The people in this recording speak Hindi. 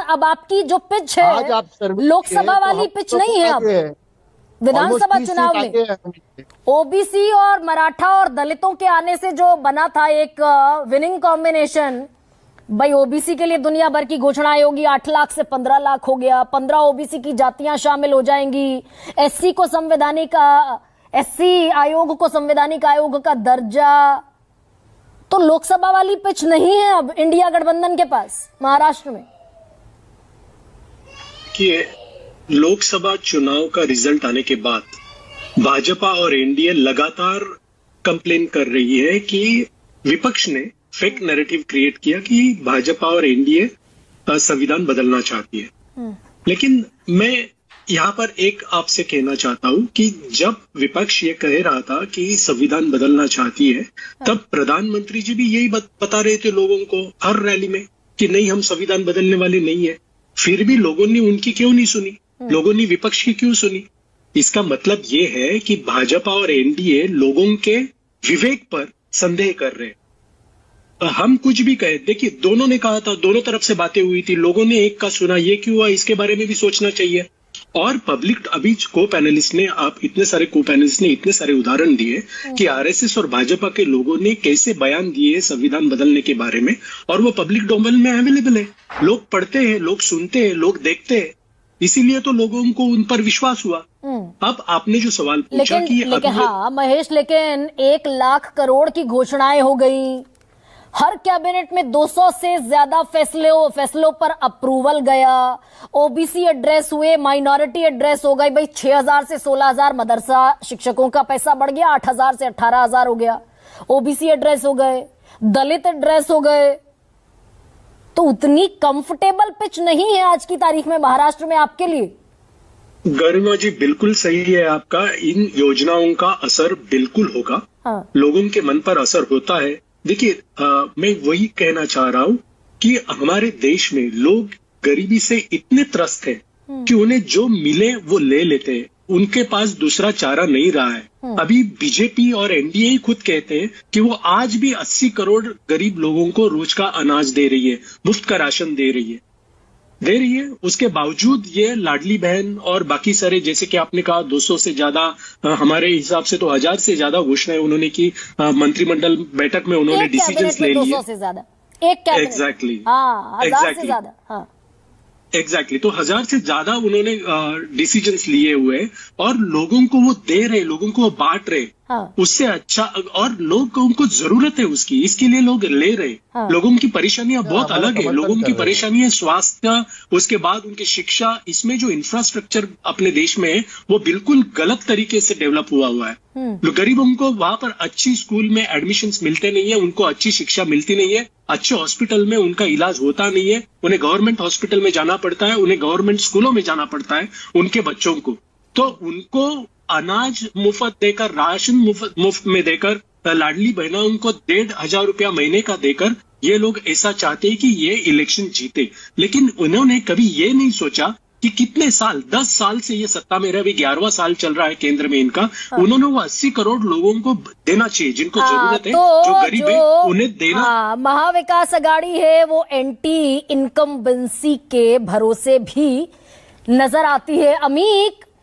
अब आपकी जो पिच आज है आप सर्वे लोकसभा किए तो वाली हम पिच तो नहीं है अब आगे हैं। विधानसभा Almost 30 चुनाव सीट में। आगे हैं हमसे। ओबीसी और मराठा और दलितों के आने से जो बना था एक विनिंग कॉम्बिनेशन, भाई ओबीसी के लिए दुनिया भर की घोषणाएं होगी, 8 लाख से 15 लाख हो गया, 15 ओबीसी की जातियां शामिल हो जाएंगी, एससी आयोग को संवैधानिक आयोग का दर्जा। तो लोकसभा वाली पिच नहीं है अब इंडिया गठबंधन के पास महाराष्ट्र में। कि लोकसभा चुनाव का रिजल्ट आने के बाद भाजपा और एनडीए लगातार कंप्लेन कर रही है कि विपक्ष ने फेक नैरेटिव क्रिएट किया कि भाजपा और एनडीए संविधान बदलना चाहती है। लेकिन मैं यहाँ पर एक आपसे कहना चाहता हूँ कि जब विपक्ष ये कह रहा था कि संविधान बदलना चाहती है, तब प्रधानमंत्री जी भी यही बता रहे थे लोगों को हर रैली में कि नहीं, हम संविधान बदलने वाले नहीं है। फिर भी लोगों ने उनकी क्यों नहीं सुनी, लोगों ने विपक्ष की क्यों सुनी? इसका मतलब ये है कि भाजपा और एनडीए लोगों के विवेक पर संदेह कर रहे हैं। हम कुछ भी कहे, देखिए दोनों ने कहा था, दोनों तरफ से बातें हुई थी, लोगों ने एक का सुना, ये क्यों हुआ इसके बारे में भी सोचना चाहिए। और पब्लिक अभी को पैनलिस्ट ने इतने सारे उदाहरण दिए कि आरएसएस और भाजपा के लोगों ने कैसे बयान दिए संविधान बदलने के बारे में, और वो पब्लिक डोमेन में अवेलेबल है, लोग पढ़ते हैं, लोग सुनते हैं, लोग देखते हैं, इसीलिए तो लोगों को उन पर विश्वास हुआ। अब आपने जो सवाल पूछा कि लेकिन हाँ महेश, लेकिन 1 लाख करोड़ की घोषणाएं हो गई, हर कैबिनेट में 200 से ज्यादा फैसलों पर अप्रूवल गया, ओबीसी एड्रेस हुए, माइनॉरिटी एड्रेस हो गई, भाई 6,000 से 16,000 मदरसा शिक्षकों का पैसा बढ़ गया, 8,000 से 18,000 हो गया, ओबीसी एड्रेस हो गए, दलित एड्रेस हो गए। तो उतनी कंफर्टेबल पिच नहीं है आज की तारीख में महाराष्ट्र में आपके लिए। गरिमा जी बिल्कुल सही है आपका, इन योजनाओं का असर बिल्कुल होगा। हाँ। लोगों के मन पर असर होता है। देखिए मैं वही कहना चाह रहा हूं कि हमारे देश में लोग गरीबी से इतने त्रस्त हैं कि उन्हें जो मिले वो ले लेते हैं, उनके पास दूसरा चारा नहीं रहा है। अभी बीजेपी और एनडीए ही खुद कहते हैं कि वो आज भी 80 करोड़ गरीब लोगों को रोज का अनाज दे रही है, मुफ्त का राशन दे रही है। उसके बावजूद ये लाडली बहन और बाकी सारे, जैसे कि आपने कहा 200 से ज्यादा, हमारे हिसाब से तो 1000 से ज्यादा घोषणाएं उन्होंने की, मंत्रिमंडल बैठक में उन्होंने डिसीजंस ले लिए। 200 से ज्यादा एक कैबिनेट, एग्जैक्टली, हाँ 1000 से ज्यादा, हाँ एग्जैक्टली तो 1000 से ज्यादा उन्होंने डिसीजंस लिए हुए, और लोगों को वो दे रहे, लोगों को वो बांट रहे। हाँ। उससे अच्छा, और लोग को उनको जरूरत है उसकी, इसके लिए लोग ले रहे। हाँ। लोगों की परेशानियां बहुत अलग है, लोगों की परेशानियां स्वास्थ्य, उसके बाद उनकी शिक्षा, इसमें जो इंफ्रास्ट्रक्चर अपने देश में है वो बिल्कुल गलत तरीके से डेवलप हुआ है। गरीबों को वहां पर अच्छी स्कूल में एडमिशंस मिलते नहीं है, उनको अच्छी शिक्षा मिलती नहीं है, अच्छे हॉस्पिटल में उनका इलाज होता नहीं है, उन्हें गवर्नमेंट हॉस्पिटल में जाना पड़ता है, उन्हें गवर्नमेंट स्कूलों में जाना पड़ता है उनके बच्चों को। तो उनको अनाज मुफ्त देकर, राशन मुफ्त में देकर, लाडली बहना उनको 1,500 रुपया महीने का देकर ये लोग ऐसा चाहते हैं कि ये इलेक्शन जीते। लेकिन उन्होंने कभी ये नहीं सोचा कि कितने साल, 10 साल से ये सत्ता में रहे, अभी 11वां साल चल रहा है केंद्र में इनका। उन्होंने वो 80 करोड़ लोगों को देना चाहिए जिनको जरूरत है, जो गरीब है उन्हें देना। महाविकास अघाड़ी है वो एंटी इनकम्बेंसी के भरोसे भी नजर आती है। अमीक,